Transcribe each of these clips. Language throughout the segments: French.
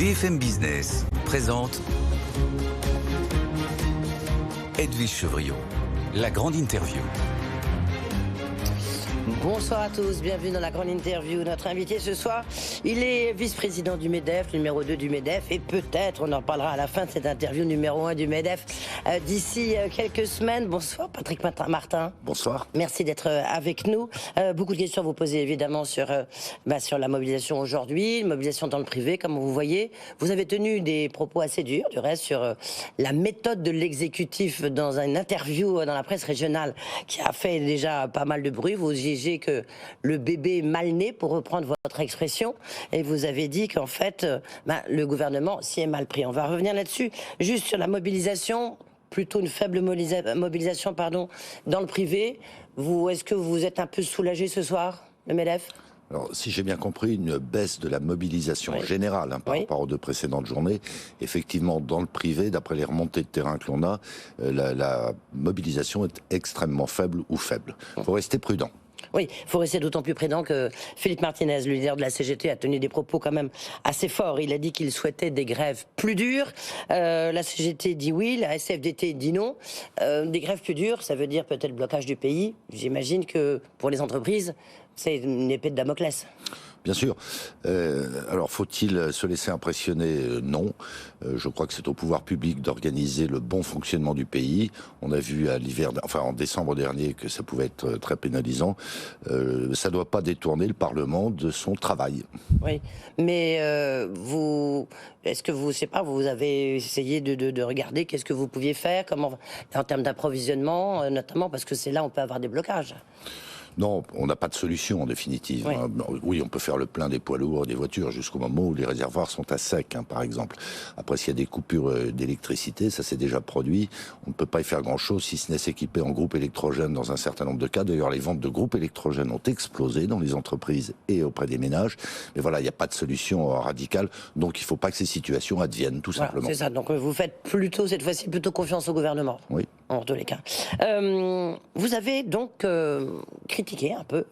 BFM Business présente Edwige Chevrillon, la grande interview. Bonsoir à tous, bienvenue dans la grande interview. Notre invité ce soir, il est vice-président du MEDEF, numéro 2 du MEDEF, et peut-être, on en parlera à la fin de cette interview, numéro 1 du MEDEF, d'ici quelques semaines. Bonsoir Patrick Martin. Bonsoir. Merci d'être avec nous. Beaucoup de questions à vous poser évidemment sur la mobilisation aujourd'hui, mobilisation dans le privé, comme vous voyez. Vous avez tenu des propos assez durs, du reste, sur la méthode de l'exécutif dans une interview dans la presse régionale qui a fait déjà pas mal de bruit. Vous jugez que le bébé est mal né, pour reprendre votre expression, et vous avez dit qu'en fait, le gouvernement s'y est mal pris. On va revenir là-dessus. Juste sur la mobilisation, plutôt une faible mobilisation, dans le privé. Est-ce que vous êtes un peu soulagé ce soir, le MEDEF ? Alors, si j'ai bien compris, une baisse de la mobilisation générale par rapport aux deux précédentes journées. Effectivement, dans le privé, d'après les remontées de terrain que l'on a, la mobilisation est extrêmement faible ou faible. Il faut rester prudent. Oui, il faut rester d'autant plus prudent que Philippe Martinez, le leader de la CGT, a tenu des propos quand même assez forts. Il a dit qu'il souhaitait des grèves plus dures. La CGT dit oui, la SFDT dit non. Des grèves plus dures, ça veut dire peut-être blocage du pays. J'imagine que pour les entreprises, c'est une épée de Damoclès. Bien sûr. Alors, faut-il se laisser impressionner ? Non. Je crois que c'est au pouvoir public d'organiser le bon fonctionnement du pays. On a vu en décembre dernier, que ça pouvait être très pénalisant. Ça ne doit pas détourner le Parlement de son travail. Oui, mais est-ce que vous avez essayé de regarder qu'est-ce que vous pouviez faire, en termes d'approvisionnement, notamment parce que c'est là où on peut avoir des blocages. Non, on n'a pas de solution en définitive. Oui, on peut faire le plein des poids lourds, des voitures, jusqu'au moment où les réservoirs sont à sec, par exemple. Après, s'il y a des coupures d'électricité, ça s'est déjà produit. On ne peut pas y faire grand-chose, si ce n'est s'équiper en groupe électrogène dans un certain nombre de cas. D'ailleurs, les ventes de groupes électrogènes ont explosé dans les entreprises et auprès des ménages. Mais voilà, il n'y a pas de solution radicale. Donc, il ne faut pas que ces situations adviennent, tout simplement. C'est ça. Donc, vous faites cette fois-ci, confiance au gouvernement. Oui. En tous les cas. Vous avez donc critiqué un peu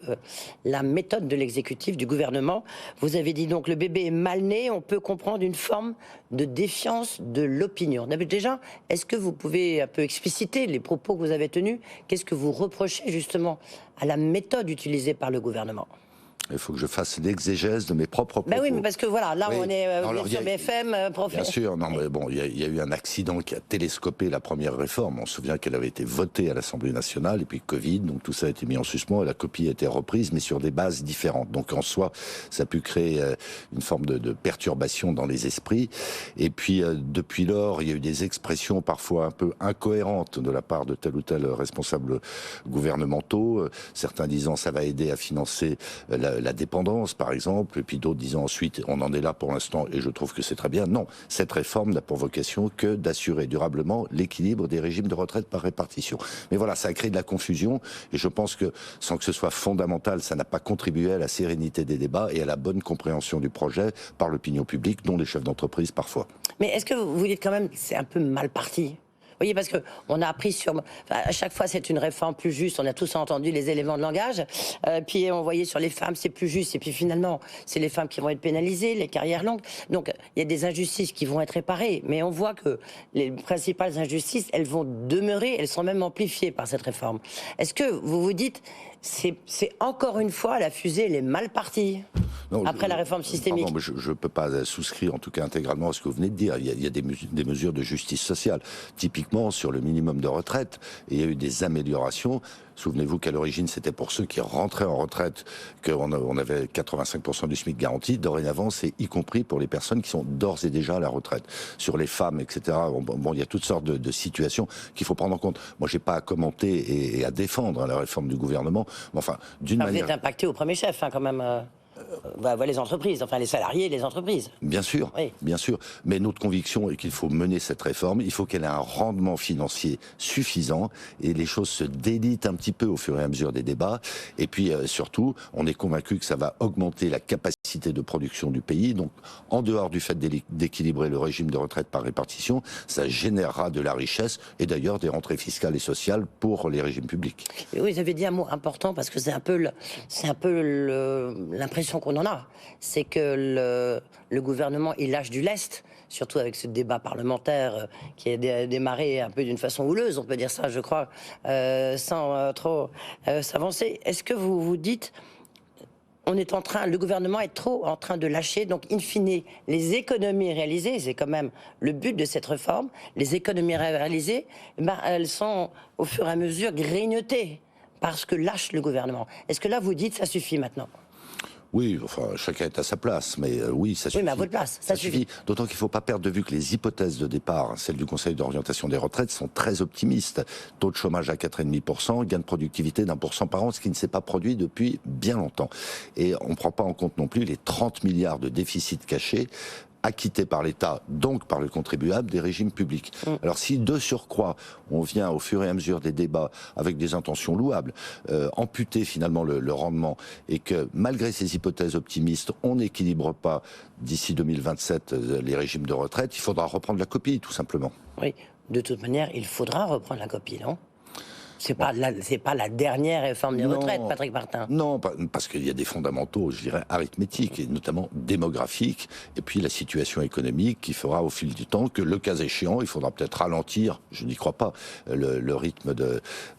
la méthode de l'exécutif, du gouvernement. Vous avez dit donc le bébé est mal né, on peut comprendre une forme de défiance de l'opinion. Déjà, est-ce que vous pouvez un peu expliciter les propos que vous avez tenus ? Qu'est-ce que vous reprochez justement à la méthode utilisée par le gouvernement ? Il faut que je fasse l'exégèse de mes propres propos. Oui, mais parce que voilà, là on est sur BFM. Bien sûr, non, mais bon, il y a eu un accident qui a télescopé la première réforme. On se souvient qu'elle avait été votée à l'Assemblée nationale, et puis Covid, donc tout ça a été mis en suspens, et la copie a été reprise, mais sur des bases différentes. Donc en soi, ça a pu créer une forme de perturbation dans les esprits. Et puis depuis lors, il y a eu des expressions parfois un peu incohérentes de la part de tel ou tel responsable gouvernementaux. Certains disant ça va aider à financer la dépendance, par exemple, et puis d'autres disant ensuite, on en est là pour l'instant, et je trouve que c'est très bien. Non, cette réforme n'a pour vocation que d'assurer durablement l'équilibre des régimes de retraite par répartition. Mais voilà, ça a créé de la confusion, et je pense que, sans que ce soit fondamental, ça n'a pas contribué à la sérénité des débats et à la bonne compréhension du projet par l'opinion publique, dont les chefs d'entreprise parfois. Mais est-ce que vous dites quand même que c'est un peu mal parti ? Vous voyez, parce qu'on a appris à chaque fois c'est une réforme plus juste, on a tous entendu les éléments de langage, puis on voyait sur les femmes c'est plus juste, et puis finalement c'est les femmes qui vont être pénalisées, les carrières longues, donc il y a des injustices qui vont être réparées, mais on voit que les principales injustices, elles vont demeurer, elles sont même amplifiées par cette réforme. Est-ce que vous vous dites, c'est encore une fois la fusée, elle est mal partie après la réforme systémique? Pardon, mais je ne peux pas souscrire en tout cas intégralement à ce que vous venez de dire. Il y a des mesures de justice sociale. Typiquement sur le minimum de retraite, et il y a eu des améliorations. Souvenez-vous qu'à l'origine, c'était pour ceux qui rentraient en retraite qu'on avait 85% du SMIC garanti. Dorénavant, c'est y compris pour les personnes qui sont d'ores et déjà à la retraite. Sur les femmes, etc., bon, il y a toutes sortes de situations qu'il faut prendre en compte. Moi, j'ai pas à commenter et à défendre la réforme du gouvernement. Mais enfin, d'une manière... Vous êtes impacté au premier chef, quand même. Les entreprises, enfin les salariés et les entreprises. Bien sûr, oui. Bien sûr. Mais notre conviction est qu'il faut mener cette réforme, il faut qu'elle ait un rendement financier suffisant, et les choses se délitent un petit peu au fur et à mesure des débats. Et puis surtout, on est convaincu que ça va augmenter la capacité de production du pays. Donc, en dehors du fait d'équilibrer le régime de retraite par répartition, ça générera de la richesse, et d'ailleurs des rentrées fiscales et sociales pour les régimes publics. Et oui, vous avez dit un mot important, parce que c'est un peu l'impression l'impression qu'on en a. C'est que le gouvernement, il lâche du lest, surtout avec ce débat parlementaire qui est démarré un peu d'une façon houleuse, on peut dire ça, je crois, sans trop s'avancer. Est-ce que vous vous dites, le gouvernement est trop en train de lâcher, donc in fine, les économies réalisées, c'est quand même le but de cette réforme, les économies réalisées, elles sont au fur et à mesure grignotées parce que lâche le gouvernement. Est-ce que là vous dites ça suffit maintenant ? Oui, enfin, chacun est à sa place, mais oui, ça suffit. Oui, mais à votre place, ça suffit. D'autant qu'il ne faut pas perdre de vue que les hypothèses de départ, celles du Conseil d'orientation des retraites, sont très optimistes. Taux de chômage à 4,5%, gain de productivité d'1% par an, ce qui ne s'est pas produit depuis bien longtemps. Et on ne prend pas en compte non plus les 30 milliards de déficits cachés acquittés par l'État, donc par le contribuable, des régimes publics. Alors si de surcroît, on vient au fur et à mesure des débats avec des intentions louables, amputer finalement le rendement, et que malgré ces hypothèses optimistes, on n'équilibre pas d'ici 2027 les régimes de retraite, il faudra reprendre la copie, tout simplement. Oui, de toute manière, il faudra reprendre la copie, non ? C'est pas la dernière réforme des retraites, Patrick Martin. Non, parce qu'il y a des fondamentaux, je dirais, arithmétiques, et notamment démographiques, et puis la situation économique qui fera au fil du temps que, le cas échéant, il faudra peut-être ralentir, je n'y crois pas, le rythme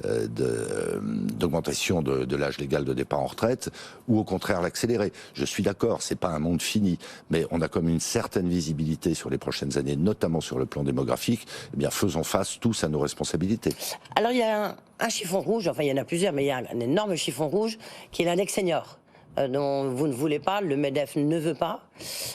d'augmentation de l'âge légal de départ en retraite, ou au contraire l'accélérer. Je suis d'accord, c'est pas un monde fini, mais on a comme une certaine visibilité sur les prochaines années, notamment sur le plan démographique. Eh bien, faisons face tous à nos responsabilités. Alors, il y a un chiffon rouge, enfin il y en a plusieurs, mais il y a un énorme chiffon rouge qui est l'index senior, dont vous ne voulez pas, le MEDEF ne veut pas,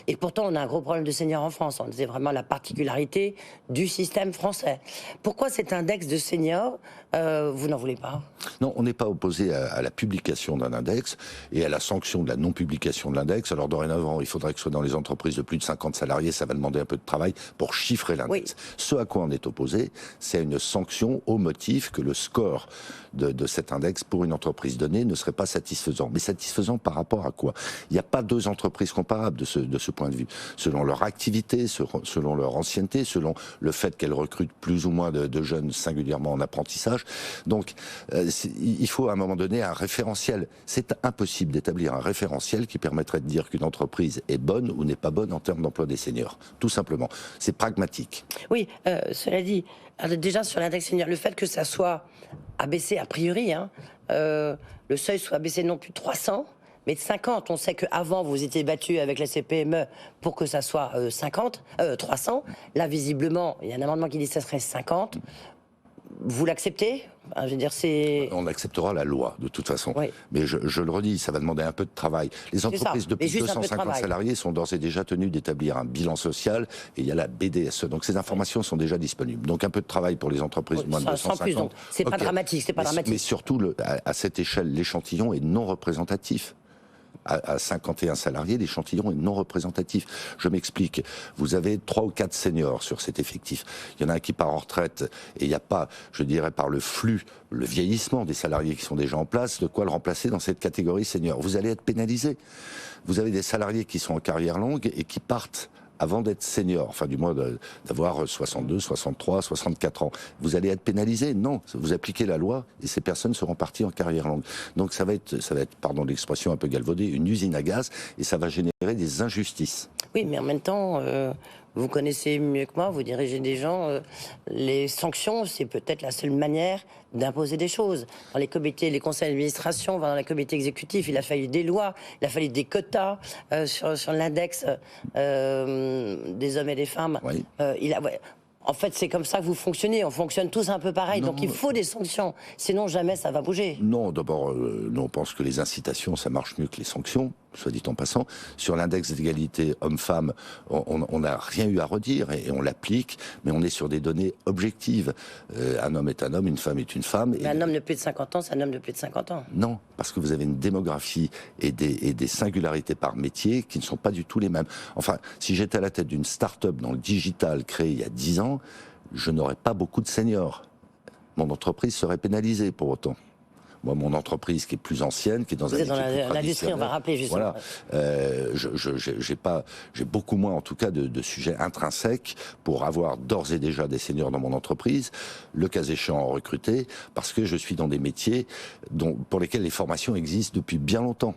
et pourtant on a un gros problème de seniors en France. C'est vraiment la particularité du système français. Pourquoi cet index de seniors, vous n'en voulez pas ? Non, on n'est pas opposé à la publication d'un index et à la sanction de la non-publication de l'index. Alors dorénavant, il faudrait que ce soit dans les entreprises de plus de 50 salariés, ça va demander un peu de travail pour chiffrer l'index. Oui. Ce à quoi on est opposé, c'est une sanction au motif que le score de cet index pour une entreprise donnée ne serait pas satisfaisant. Mais satisfaisant par rapport à quoi ? Il n'y a pas deux entreprises comparables de ce point de vue. Selon leur activité, selon leur ancienneté, selon le fait qu'elles recrutent plus ou moins de jeunes singulièrement en apprentissage. Donc, il faut à un moment donné un référentiel. C'est impossible d'établir un référentiel qui permettrait de dire qu'une entreprise est bonne ou n'est pas bonne en termes d'emploi des seniors. Tout simplement. C'est pragmatique. Oui, cela dit, déjà sur l'index senior, le fait que ça soit abaissé a priori, le seuil soit abaissé non plus de 300, mais de 50. On sait qu'avant, vous étiez battu avec la CPME pour que ça soit 300. Là, visiblement, il y a un amendement qui dit que ça serait 50. Vous l'acceptez ? Je veux dire, on acceptera la loi, de toute façon. Oui. Mais je le redis, ça va demander un peu de travail. Les entreprises de plus de 250 salariés sont d'ores et déjà tenues d'établir un bilan social, et il y a la BDSE. Donc ces informations sont déjà disponibles. Donc un peu de travail pour les entreprises de moins de 250. Sans plus, donc c'est pas dramatique, c'est pas dramatique. Mais surtout, à cette échelle, l'échantillon est non représentatif. À 51 salariés, l'échantillon est non représentatif. Je m'explique. Vous avez 3 ou 4 seniors sur cet effectif. Il y en a un qui part en retraite et il n'y a pas, je dirais, par le flux, le vieillissement des salariés qui sont déjà en place, de quoi le remplacer dans cette catégorie senior. Vous allez être pénalisé. Vous avez des salariés qui sont en carrière longue et qui partent avant d'être senior, enfin du moins d'avoir 62, 63, 64 ans. Vous allez être pénalisé ? Non, vous appliquez la loi et ces personnes seront parties en carrière longue. Donc ça va être, pardon l'expression un peu galvaudée, une usine à gaz, et ça va générer des injustices. Oui, mais en même temps, vous connaissez mieux que moi, vous dirigez des gens, les sanctions, c'est peut-être la seule manière d'imposer des choses. Dans les comités, les conseils d'administration, dans les comités exécutifs, il a fallu des lois, il a fallu des quotas sur l'index des hommes et des femmes. Oui. En fait, c'est comme ça que vous fonctionnez. On fonctionne tous un peu pareil. Non, donc il faut des sanctions. Sinon, jamais ça va bouger. Non, d'abord, nous, on pense que les incitations, ça marche mieux que les sanctions, soit dit en passant. Sur l'index d'égalité homme-femme, on n'a rien eu à redire et on l'applique, mais on est sur des données objectives. Un homme est un homme, une femme est une femme. Mais un homme de plus de 50 ans, c'est un homme de plus de 50 ans. Non, parce que vous avez une démographie et des singularités par métier qui ne sont pas du tout les mêmes. Enfin, si j'étais à la tête d'une start-up dans le digital créée il y a 10 ans, je n'aurais pas beaucoup de seniors. Mon entreprise serait pénalisée pour autant. Moi, mon entreprise qui est plus ancienne, qui est dans l'industrie, on va rappeler justement. Voilà, j'ai beaucoup moins, en tout cas, de sujets intrinsèques pour avoir d'ores et déjà des seniors dans mon entreprise, le cas échéant en recruter, parce que je suis dans des métiers pour lesquels les formations existent depuis bien longtemps.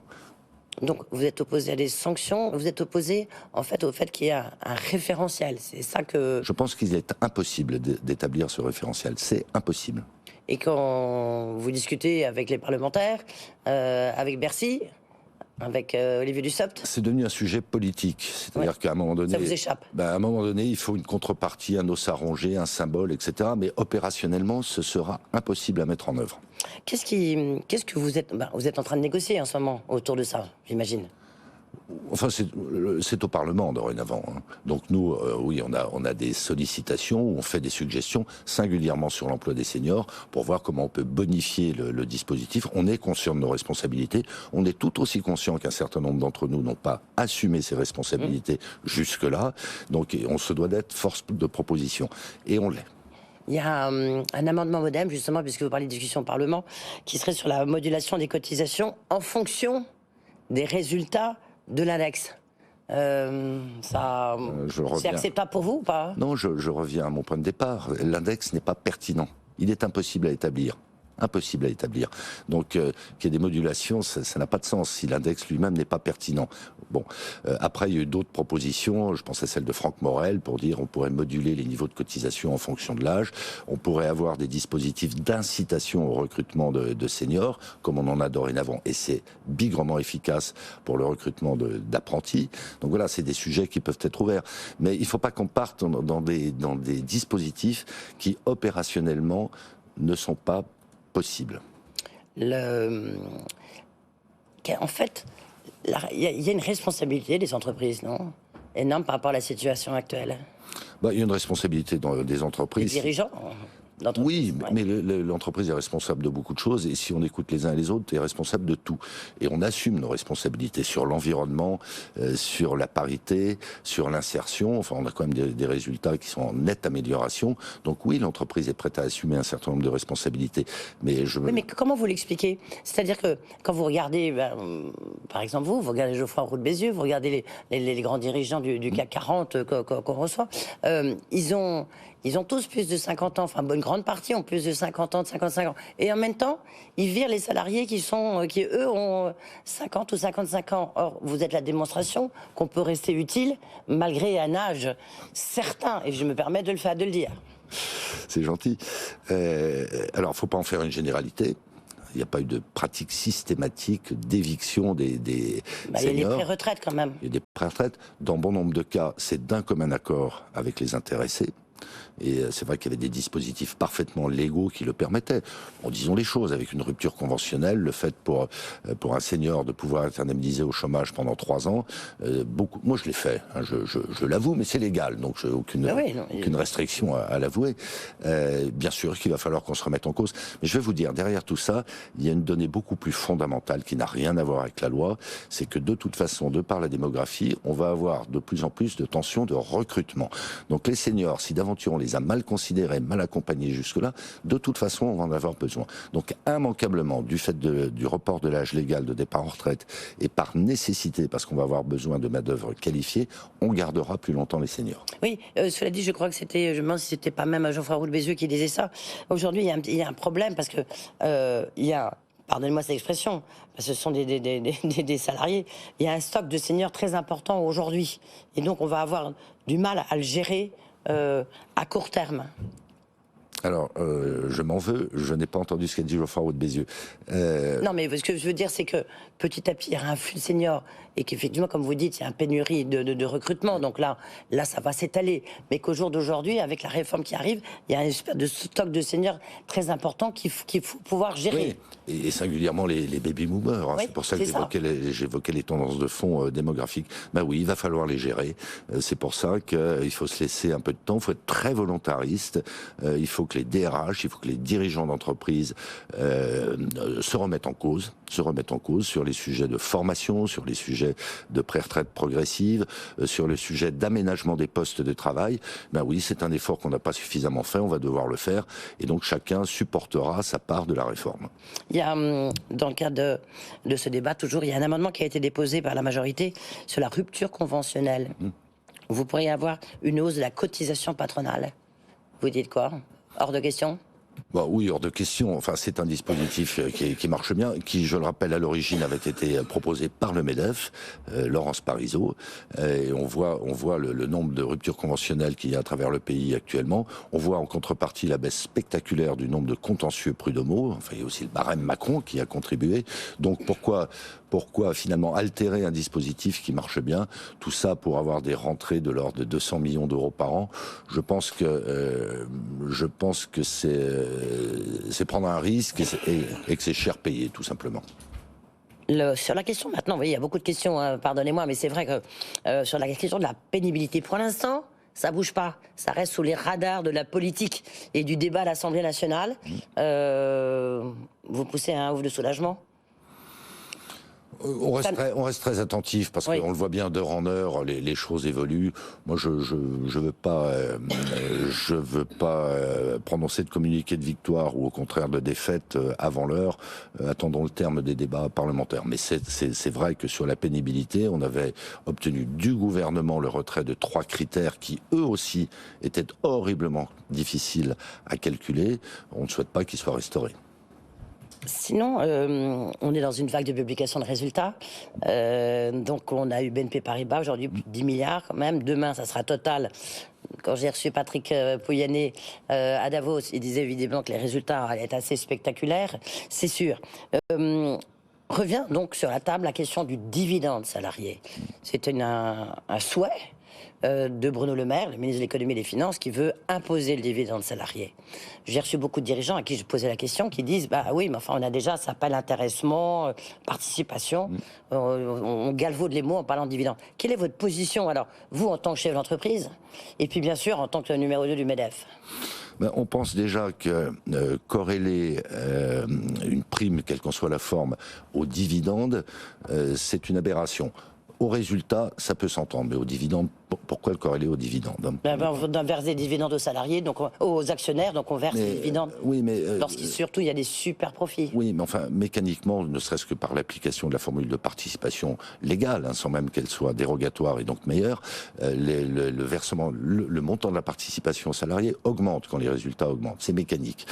Donc vous êtes opposé à des sanctions, vous êtes opposé en fait au fait qu'il y ait un référentiel. C'est ça que... Je pense qu'il est impossible d'établir ce référentiel. C'est impossible. Et quand vous discutez avec les parlementaires, avec Bercy, avec Olivier Dussopt, c'est devenu un sujet politique. C'est-à-dire qu'à un moment donné... Ça vous échappe. À un moment donné, il faut une contrepartie, un os à ronger, un symbole, etc. Mais opérationnellement, ce sera impossible à mettre en œuvre. Qu'est-ce que vous êtes... vous êtes en train de négocier en ce moment autour de ça, j'imagine. Enfin, c'est au Parlement dorénavant. Donc nous, oui, on a des sollicitations, on fait des suggestions, singulièrement sur l'emploi des seniors, pour voir comment on peut bonifier le dispositif. On est conscient de nos responsabilités. On est tout aussi conscient qu'un certain nombre d'entre nous n'ont pas assumé ces responsabilités jusque-là. Donc on se doit d'être force de proposition. Et on l'est. Il y a un amendement MoDem, justement, puisque vous parlez de discussion au Parlement, qui serait sur la modulation des cotisations en fonction des résultats de l'index. C'est acceptable pour vous ou pas? Non, je reviens à mon point de départ. L'index n'est pas pertinent. Il est impossible à établir. Impossible à établir. Donc, qu'il y ait des modulations, ça n'a pas de sens si l'index lui-même n'est pas pertinent. Bon, après, il y a eu d'autres propositions. Je pense à celle de Franck Morel pour dire on pourrait moduler les niveaux de cotisation en fonction de l'âge. On pourrait avoir des dispositifs d'incitation au recrutement de seniors, comme on en a dorénavant. Et c'est bigrement efficace pour le recrutement d'apprentis. Donc voilà, c'est des sujets qui peuvent être ouverts. Mais il ne faut pas qu'on parte dans des dispositifs qui, opérationnellement, ne sont pas possible. En fait, il y a une responsabilité des entreprises, non? Énorme par rapport à la situation actuelle. Il y a une responsabilité des entreprises. Les dirigeants. Oui, mais l'entreprise est responsable de beaucoup de choses, et si on écoute les uns et les autres, est responsable de tout. Et on assume nos responsabilités sur l'environnement, sur la parité, sur l'insertion. Enfin, on a quand même des résultats qui sont en nette amélioration. Donc oui, l'entreprise est prête à assumer un certain nombre de responsabilités. Mais Oui, mais comment vous l'expliquez? C'est-à-dire que quand vous regardez, par exemple vous regardez Geoffroy Roux de Bézieux, vous regardez les grands dirigeants du CAC 40 qu'on reçoit, ils ont tous plus de 50 ans, enfin une grande partie ont plus de 50 ans, de 55 ans. Et en même temps, ils virent les salariés qui eux ont 50 ou 55 ans. Or, vous êtes la démonstration qu'on peut rester utile malgré un âge certain, et je me permets de le dire. C'est gentil. Alors, il ne faut pas en faire une généralité. Il n'y a pas eu de pratique systématique d'éviction des seniors. Il y a les pré-retraites quand même. Il y a des pré-retraites. Dans bon nombre de cas, c'est d'un commun accord avec les intéressés. Et c'est vrai qu'il y avait des dispositifs parfaitement légaux qui le permettaient. Bon, disons les choses, avec une rupture conventionnelle, le fait pour un senior de pouvoir être indemnisé au chômage pendant 3 ans, moi je l'ai fait, hein, je l'avoue, mais c'est légal, donc j'ai aucune restriction à l'avouer. Bien sûr qu'il va falloir qu'on se remette en cause, mais je vais vous dire, derrière tout ça, il y a une donnée beaucoup plus fondamentale qui n'a rien à voir avec la loi, c'est que de toute façon, de par la démographie, on va avoir de plus en plus de tensions de recrutement. Donc les seniors, si d'aventure on les a mal considérés, mal accompagnés jusque-là, de toute façon, on va en avoir besoin. Donc, immanquablement, du fait du report de l'âge légal de départ en retraite, et par nécessité, parce qu'on va avoir besoin de main-d'œuvre qualifiée, on gardera plus longtemps les seniors. Oui, cela dit, je crois que je me demande si c'était pas même Geoffroy Roux de Bézieux qui disait ça. Aujourd'hui, il y a un problème, parce que il y a, pardonnez-moi cette expression, parce que ce sont des salariés, il y a un stock de seniors très important aujourd'hui. Et donc, on va avoir du mal à le gérer à court terme. Alors, je m'en veux, je n'ai pas entendu ce qu'a dit Geoffroy Roux de Bézieux. Non, mais ce que je veux dire, c'est que petit à petit, il y a un flux de seniors, et qu'effectivement, comme vous dites, il y a une pénurie de recrutement, donc là, ça va s'étaler. Mais qu'au jour d'aujourd'hui, avec la réforme qui arrive, il y a une espèce de stock de seniors très important qu'il faut pouvoir gérer. Oui, et singulièrement les baby-boomers. Hein. Oui, c'est pour ça que j'évoquais les tendances de fond démographiques. Oui, il va falloir les gérer. C'est pour ça qu'il faut se laisser un peu de temps, il faut être très volontariste, il faut que les DRH, il faut que les dirigeants d'entreprise se remettent en cause sur les sujets de formation, sur les sujets de pré-retraite progressive, sur le sujet d'aménagement des postes de travail. Oui, c'est un effort qu'on n'a pas suffisamment fait, on va devoir le faire, et donc chacun supportera sa part de la réforme. Il y a, dans le cadre de ce débat, toujours, il y a un amendement qui a été déposé par la majorité sur la rupture conventionnelle. Vous pourriez avoir une hausse de la cotisation patronale. Vous dites quoi? Hors de question? Bah oui, hors de question. Enfin, c'est un dispositif qui marche bien, qui, je le rappelle, à l'origine avait été proposé par le MEDEF, Laurence Parisot, et on voit le nombre de ruptures conventionnelles qu'il y a à travers le pays actuellement. On voit en contrepartie la baisse spectaculaire du nombre de contentieux prud'homaux. Enfin, il y a aussi le barème Macron qui a contribué. Donc pourquoi finalement altérer un dispositif qui marche bien? Tout ça pour avoir des rentrées de l'ordre de 200 millions d'euros par an. Je pense que c'est prendre un risque et que c'est cher payé, tout simplement. Sur la question maintenant, vous voyez, il y a beaucoup de questions, hein, pardonnez-moi, mais c'est vrai que sur la question de la pénibilité, pour l'instant, ça bouge pas. Ça reste sous les radars de la politique et du débat à l'Assemblée nationale. Vous poussez un ouf de soulagement? On reste très attentif parce qu'on le voit bien d'heure en heure, les choses évoluent. Moi, je veux pas prononcer de communiqué de victoire ou au contraire de défaite avant l'heure. Attendons le terme des débats parlementaires. Mais c'est vrai que sur la pénibilité, on avait obtenu du gouvernement le retrait de 3 critères qui eux aussi étaient horriblement difficiles à calculer. On ne souhaite pas qu'ils soient restaurés. Sinon, on est dans une vague de publication de résultats. Donc, on a eu BNP Paribas, aujourd'hui plus de 10 milliards quand même. Demain, ça sera Total. Quand j'ai reçu Patrick Pouyanné à Davos, il disait évidemment que les résultats allaient être assez spectaculaires. C'est sûr. Revient donc sur la table la question du dividende salarié. C'est un souhait de Bruno Le Maire, le ministre de l'économie et des finances, qui veut imposer le dividende salarié. J'ai reçu beaucoup de dirigeants à qui je posais la question, qui disent bah oui, mais enfin on a déjà, ça s'appelle intéressement, participation, on galvaude les mots en parlant de dividende. Quelle est votre position alors, vous en tant que chef d'entreprise, et puis bien sûr en tant que numéro 2 du MEDEF? On pense déjà que corréler une prime, quelle qu'en soit la forme, au dividende, c'est une aberration. Au résultat, ça peut s'entendre, mais au dividende, pourquoi le corréler au dividende? On verse des dividendes aux salariés, donc aux actionnaires, donc on verse des dividendes. Oui, mais surtout il y a des super profits. Oui, mais enfin, mécaniquement, ne serait-ce que par l'application de la formule de participation légale, hein, sans même qu'elle soit dérogatoire et donc meilleure, le versement, le montant de la participation aux salariés augmente quand les résultats augmentent. C'est mécanique.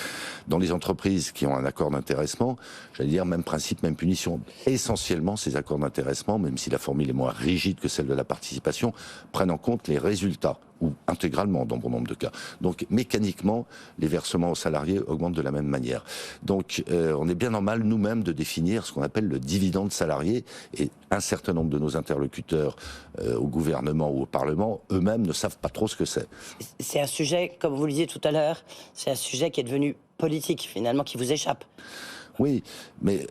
Dans les entreprises qui ont un accord d'intéressement, j'allais dire même principe, même punition. Essentiellement, ces accords d'intéressement, même si la formule est moins rigide que celle de la participation, prennent en compte les résultats, ou intégralement dans bon nombre de cas. Donc mécaniquement, les versements aux salariés augmentent de la même manière. Donc on est bien normal nous-mêmes de définir ce qu'on appelle le dividende salarié, et un certain nombre de nos interlocuteurs au gouvernement ou au Parlement, eux-mêmes ne savent pas trop ce que c'est. C'est un sujet, comme vous le disiez tout à l'heure, c'est un sujet qui est devenu politique finalement, qui vous échappe. Oui, mais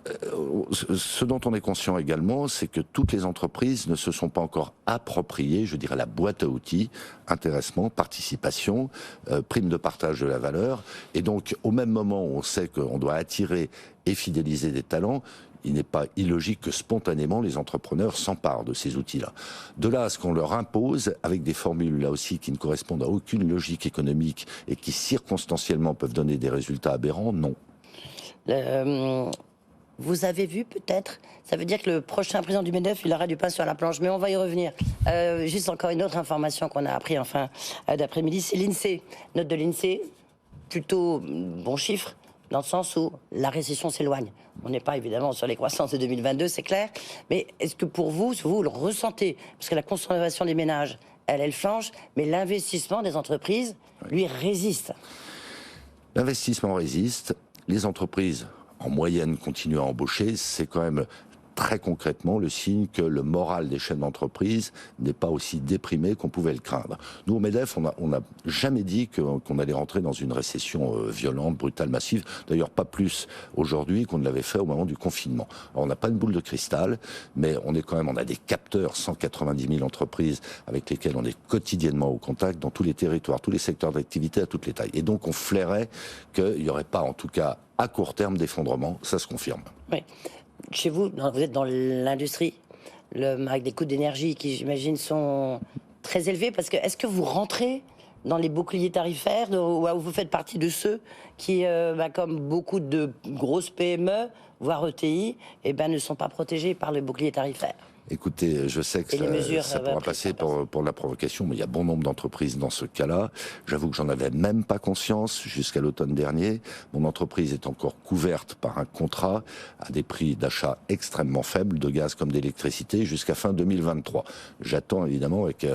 ce dont on est conscient également, c'est que toutes les entreprises ne se sont pas encore appropriées, je dirais, la boîte à outils, intéressement, participation, prime de partage de la valeur. Et donc, au même moment où on sait qu'on doit attirer et fidéliser des talents, il n'est pas illogique que spontanément les entrepreneurs s'emparent de ces outils-là. De là à ce qu'on leur impose, avec des formules là aussi qui ne correspondent à aucune logique économique et qui circonstanciellement peuvent donner des résultats aberrants, non. Vous avez vu peut-être, ça veut dire que le prochain président du MEDEF, il aura du pain sur la planche, mais on va y revenir. Juste encore une autre information qu'on a appris en fin d'après-midi, c'est l'INSEE. Note de l'INSEE, plutôt bon chiffre, dans le sens où la récession s'éloigne. On n'est pas évidemment sur les croissances de 2022, c'est clair, mais est-ce que pour vous, vous le ressentez? Parce que la consommation des ménages, elle flanche, mais l'investissement des entreprises, lui, résiste. L'investissement résiste. Les entreprises, en moyenne, continuent à embaucher. C'est quand même très concrètement le signe que le moral des chaînes d'entreprise n'est pas aussi déprimé qu'on pouvait le craindre. Nous, au MEDEF, on n'a jamais dit qu'on allait rentrer dans une récession violente, brutale, massive. D'ailleurs, pas plus aujourd'hui qu'on ne l'avait fait au moment du confinement. Alors, on n'a pas une boule de cristal, mais on a des capteurs, 190 000 entreprises avec lesquelles on est quotidiennement au contact dans tous les territoires, tous les secteurs d'activité à toutes les tailles. Et donc, on flairait qu'il n'y aurait pas, en tout cas, à court terme, d'effondrement. Ça se confirme. Oui. Chez vous, vous êtes dans l'industrie, avec des coûts d'énergie qui, j'imagine, sont très élevés. Parce que, est-ce que vous rentrez dans les boucliers tarifaires ou vous faites partie de ceux qui, comme beaucoup de grosses PME, voire ETI, ne sont pas protégés par le bouclier tarifaire? Écoutez, je sais que ça pourra passer pour la provocation, mais il y a bon nombre d'entreprises dans ce cas-là. J'avoue que j'en avais même pas conscience jusqu'à l'automne dernier. Mon entreprise est encore couverte par un contrat à des prix d'achat extrêmement faibles de gaz comme d'électricité jusqu'à fin 2023. J'attends évidemment avec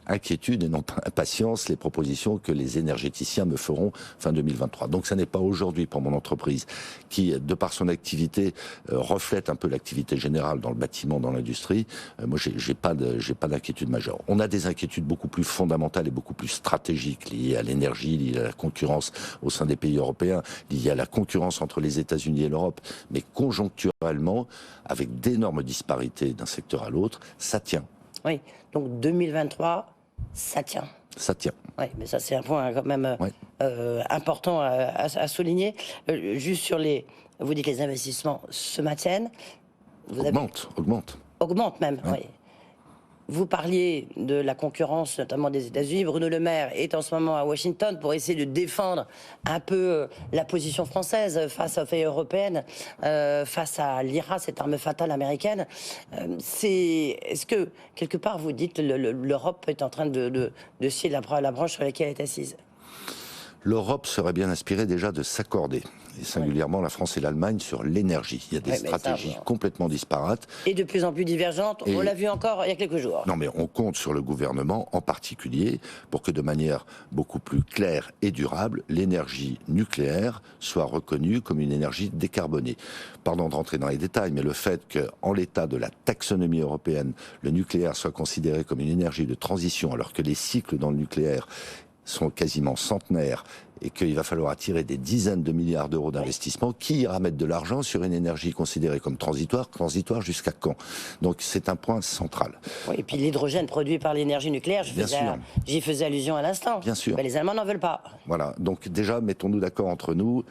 inquiétude et non pas impatience les propositions que les énergéticiens me feront fin 2023. Donc ça n'est pas aujourd'hui pour mon entreprise qui, de par son activité, reflète un peu l'activité générale dans le bâtiment, dans l'industrie. Moi, j'ai pas d'inquiétude majeure. On a des inquiétudes beaucoup plus fondamentales et beaucoup plus stratégiques liées à l'énergie, liées à la concurrence au sein des pays européens, liées à la concurrence entre les États-Unis et l'Europe. Mais conjoncturellement, avec d'énormes disparités d'un secteur à l'autre, ça tient. Oui, donc 2023, ça tient. Ça tient. Oui, mais ça c'est un point quand même important à souligner. Juste sur les... Vous dites que les investissements se maintiennent. Augmentent même, oui. Vous parliez de la concurrence, notamment des États-Unis. Bruno Le Maire est en ce moment à Washington pour essayer de défendre un peu la position française face aux pays européennes, face à l'IRA, cette arme fatale américaine. Est-ce que, quelque part, vous dites que l'Europe est en train de scier la branche sur laquelle elle est assise? L'Europe serait bien inspirée déjà de s'accorder, et singulièrement la France et l'Allemagne, sur l'énergie. Il y a des stratégies complètement disparates. Et de plus en plus divergentes, on l'a vu encore il y a quelques jours. Non mais on compte sur le gouvernement en particulier pour que de manière beaucoup plus claire et durable, l'énergie nucléaire soit reconnue comme une énergie décarbonée. Pardon de rentrer dans les détails, mais le fait qu'en l'état de la taxonomie européenne, le nucléaire soit considéré comme une énergie de transition alors que les cycles dans le nucléaire sont quasiment centenaires et qu'il va falloir attirer des dizaines de milliards d'euros d'investissement, qui ira mettre de l'argent sur une énergie considérée comme transitoire jusqu'à quand? Donc c'est un point central. Oui, et puis l'hydrogène produit par l'énergie nucléaire, j'y faisais allusion à l'instant. Bien sûr. Mais les Allemands n'en veulent pas. Voilà, donc déjà, mettons-nous d'accord entre nous,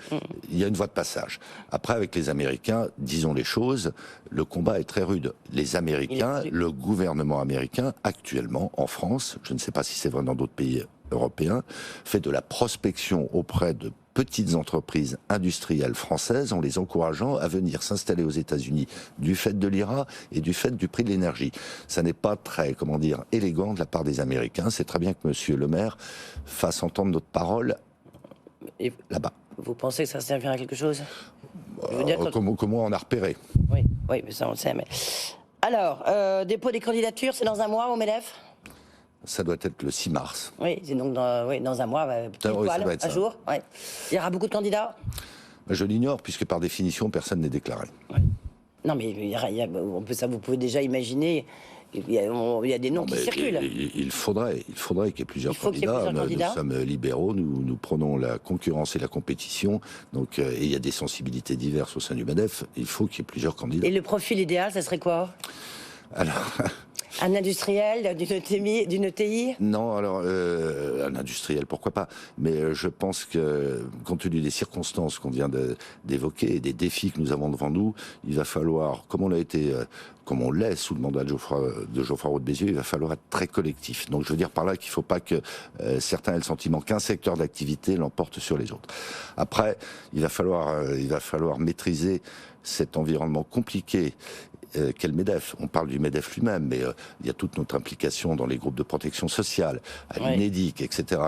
il y a une voie de passage. Après, avec les Américains, disons les choses, le combat est très rude. Les Américains, le gouvernement américain, actuellement, en France, je ne sais pas si c'est vrai dans d'autres pays européen, fait de la prospection auprès de petites entreprises industrielles françaises en les encourageant à venir s'installer aux États-Unis du fait de l'IRA et du fait du prix de l'énergie. Ça n'est pas très, élégant de la part des Américains. C'est très bien que Monsieur Le Maire fasse entendre notre parole là-bas. Vous pensez que ça servira à quelque chose? Comment on a repéré? Oui, mais ça on le sait. Mais... Alors, dépôt des candidatures, c'est dans un mois au MEDEF? Ça doit être le 6 mars. Oui, c'est donc dans un mois, un jour. Ouais. Il y aura beaucoup de candidats? Je l'ignore, puisque par définition, personne n'est déclaré. Ouais. Non, mais vous pouvez déjà imaginer, il y a des noms qui circulent. Il faudrait qu'il y ait plusieurs candidats. Nous sommes libéraux, nous prenons la concurrence et la compétition. Donc, et il y a des sensibilités diverses au sein du MEDEF. Il faut qu'il y ait plusieurs candidats. Et le profil idéal, ça serait quoi? Alors... Un industriel, d'une ETI? Non, alors un industriel, pourquoi pas. Mais je pense que, compte tenu des circonstances qu'on vient d'évoquer et des défis que nous avons devant nous, il va falloir, comme on l'est sous le mandat de Geoffroy Roux de Bézieux, il va falloir être très collectif. Donc je veux dire par là qu'il ne faut pas que certains aient le sentiment qu'un secteur d'activité l'emporte sur les autres. Après, il va falloir maîtriser cet environnement compliqué qu'est le MEDEF. On parle du MEDEF lui-même, mais il y a toute notre implication dans les groupes de protection sociale, à l'UNEDIC, etc.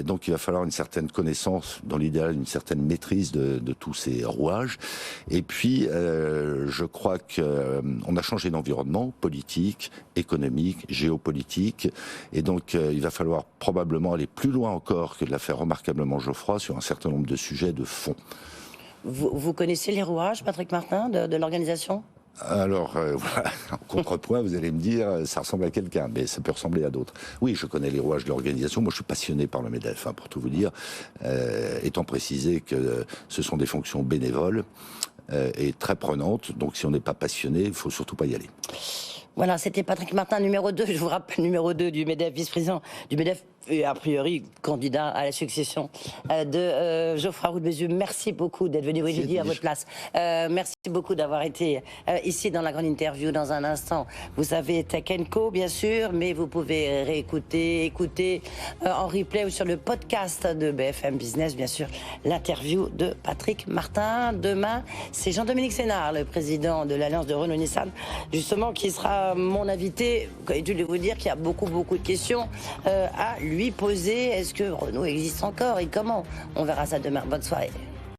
Donc il va falloir une certaine connaissance, dans l'idéal une certaine maîtrise de tous ces rouages. Et puis, je crois qu'on a changé d'environnement politique, économique, géopolitique, et donc il va falloir probablement aller plus loin encore que de l'affaire remarquablement Geoffroy sur un certain nombre de sujets de fond. Vous connaissez les rouages, Patrick Martin, de l'organisation? Alors, voilà, en contrepoint, vous allez me dire, ça ressemble à quelqu'un, mais ça peut ressembler à d'autres. Oui, je connais les rouages de l'organisation. Moi, je suis passionné par le MEDEF, pour tout vous dire, étant précisé que ce sont des fonctions bénévoles et très prenantes. Donc, si on n'est pas passionné, il ne faut surtout pas y aller. Voilà, c'était Patrick Martin, numéro 2, je vous rappelle, numéro 2 du MEDEF, vice-président du MEDEF et a priori candidat à la succession de Geoffroy Roux de Bézieux. Merci beaucoup d'être venu, oui, je dis à votre place. Merci beaucoup d'avoir été ici dans la grande interview. Dans un instant, vous savez Tech & Co, bien sûr, mais vous pouvez réécouter, écouter en replay ou sur le podcast de BFM Business, bien sûr, l'interview de Patrick Martin. Demain, c'est Jean-Dominique Sénard, le président de l'Alliance de Renault-Nissan, justement, qui sera mon invité. Et je voulais vous dire qu'il y a beaucoup de questions à lui poser. Est-ce que Renault existe encore et comment? On verra ça demain. Bonne soirée.